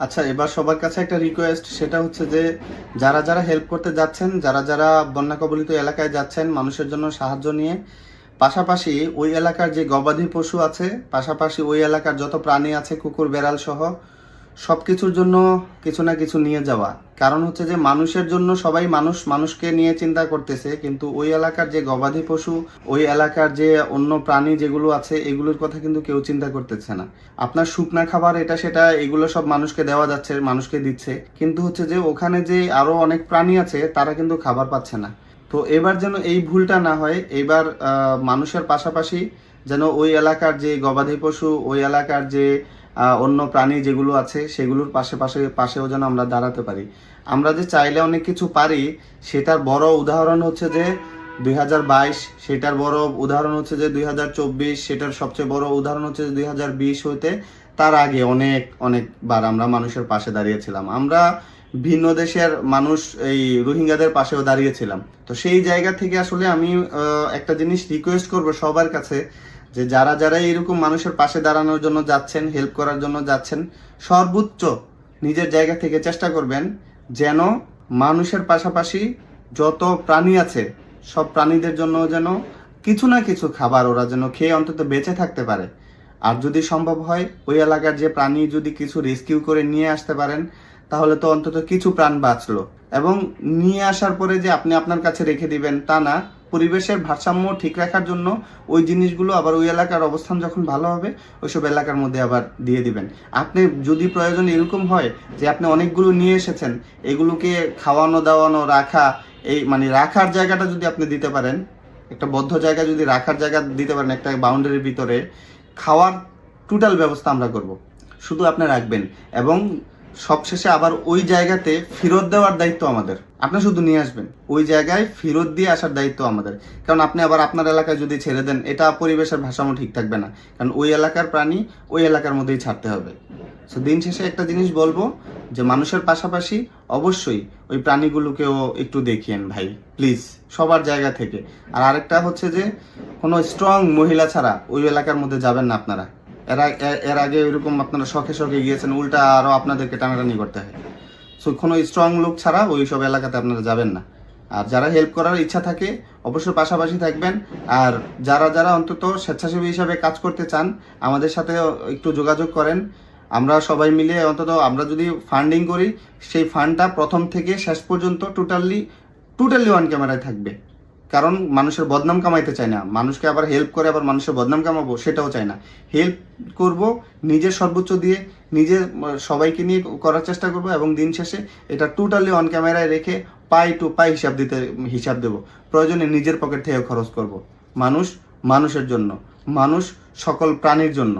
আচ্ছা, এবার সবার কাছে একটা রিকোয়েস্ট, সেটা হচ্ছে যে যারা যারা হেল্প করতে যাচ্ছেন, যারা যারা বন্যা কবলিত এলাকায় যাচ্ছেন মানুষের জন্য সাহায্য নিয়ে, পাশাপাশি ওই এলাকার যে গবাদি পশু আছে, পাশাপাশি ওই এলাকার যত প্রাণী আছে, কুকুর বেড়াল সহ সব কিছুর জন্য কিছু না কিছু নিয়ে যাওয়া। কারণ হচ্ছে যে মানুষের জন্য সবাই মানুষকে নিয়ে চিন্তা করতেছে, কিন্তু ওই এলাকার যে গবাদি পশু, ওই এলাকার যে অন্য প্রাণী যেগুলো আছে, এগুলোর কথা কিন্তু কেউ চিন্তা করতেছে না। আপনার শুকনা খাবার এটা সেটা এগুলো সব মানুষকে দেওয়া যাচ্ছে, মানুষকে দিচ্ছে, কিন্তু হচ্ছে যে ওখানে যে আরো অনেক প্রাণী আছে তারা কিন্তু খাবার পাচ্ছে না। তো এবার যেন এই ভুলটা না হয়, এবার মানুষের পাশাপাশি যেন ওই এলাকার যে গবাদি পশু, ওই এলাকার যে অন্য প্রাণী যেগুলো আছে সেগুলোর পাশেও যেন আমরা দাঁড়াতে পারি। আমরা যে চাইলে অনেক কিছু পারি, সেটার বড় উদাহরণ হচ্ছে যে 2022, সেটার বড় উদাহরণ হচ্ছে যে 2024, সেটার সবচেয়ে বড় উদাহরণ হচ্ছে যে 2020 হইতে তার আগে অনেক অনেকবার আমরা মানুষের পাশে দাঁড়িয়েছিলাম। আমরা ভিন্ন দেশের মানুষ, এই রোহিঙ্গাদের পাশেও দাঁড়িয়েছিলাম। তো সেই জায়গা থেকে আসলে আমি একটা জিনিস রিকোয়েস্ট করব সবার কাছে, যে যারা যারা এরকম মানুষের পাশে দাঁড়ানোর জন্য যাচ্ছেন, হেল্প করার জন্য যাচ্ছেন, সর্বোচ্চ নিজের জায়গা থেকে চেষ্টা করবেন যেন মানুষের পাশাপাশি যত প্রাণী আছে সব প্রাণীদের জন্য যেন কিছু না কিছু খাবার ওরা যেন খেয়ে অন্তত বেঁচে থাকতে পারে। আর যদি সম্ভব হয় ওই এলাকার যে প্রাণী যদি কিছু রেস্কিউ করে নিয়ে আসতে পারেন, তাহলে তো অন্তত কিছু প্রাণ বাঁচলো। এবং নিয়ে আসার পরে যে আপনি আপনার কাছে রেখে দিবেন তা না, পরিবেশের ভারসাম্য ঠিক রাখার জন্য ওই জিনিসগুলো আবার ওই এলাকার অবস্থান যখন ভালো হবে ওইসব এলাকার মধ্যে আবার দিয়ে দিবেন। আপনি যদি প্রয়োজন এরকম হয় যে আপনি অনেকগুলো নিয়ে এসেছেন, এগুলোকে খাওয়ানো দাওয়ানো রাখা, এই মানে রাখার জায়গাটা যদি আপনি দিতে পারেন, একটা বদ্ধ জায়গা যদি রাখার জায়গা দিতে পারেন, একটা বাউন্ডারির ভিতরে, খাওয়ার টোটাল ব্যবস্থা আমরা করব, শুধু আপনি রাখবেন। এবং সবশেষে আবার ওই জায়গাতে ফেরত দেওয়ার দায়িত্ব আমাদের। আপনি শুধু নিয়ে আসবেন, ওই জায়গায় ফেরত দিয়ে আসার দায়িত্ব আমাদের। কারণ আপনি আবার আপনার এলাকায় যদি ছেড়ে দেন, এটা পরিবেশের ভারসাম্য ঠিক থাকবে না। কারণ ওই এলাকার প্রাণী ওই এলাকার মধ্যেই ছাড়তে হবে। সো দিন শেষে একটা জিনিস বলবো, যে মানুষের পাশাপাশি অবশ্যই ওই প্রাণীগুলোকেও একটু দেখিয়েন ভাই, প্লিজ, সবার জায়গা থেকে। আর আরেকটা হচ্ছে যে কোনো স্ট্রং মহিলা ছাড়া ওই এলাকার মধ্যে যাবেন না আপনারা। এর আগে এরকম আপনারা শখে শখে গিয়েছেন, উল্টা আরো আপনাদেরকে টানাটানি করতে হয়। সো কোনো স্ট্রং লোক ছাড়া ওই সব এলাকাতে আপনারা যাবেন না। আর যারা হেল্প করার ইচ্ছা থাকে অবশ্যই পাশাপাশি থাকবেন। আর যারা যারা অন্তত স্বেচ্ছাসেবী হিসাবে কাজ করতে চান, আমাদের সাথে একটু যোগাযোগ করেন। আমরা সবাই মিলে অন্তত আমরা যদি ফান্ডিং করি, সেই ফান্ডটা প্রথম থেকে শেষ পর্যন্ত টোটালি অন ক্যামেরায় থাকবে। কারণ মানুষের বদনাম কামাইতে চাই না, মানুষকে আবার হেল্প করে আবার মানুষের বদনাম কামাবো সেটাও চাই না। হেল্প করব নিজের সর্বোচ্চ দিয়ে, নিজের সবাইকে নিয়ে করার চেষ্টা করব, এবং দিন শেষে এটা টোটালি অন ক্যামেরায় রেখে পাই টু পাই হিসাব দেব। প্রয়োজনে নিজের পকেট থেকে খরচ করব। মানুষ মানুষের জন্য, মানুষ সকল প্রাণীর জন্য।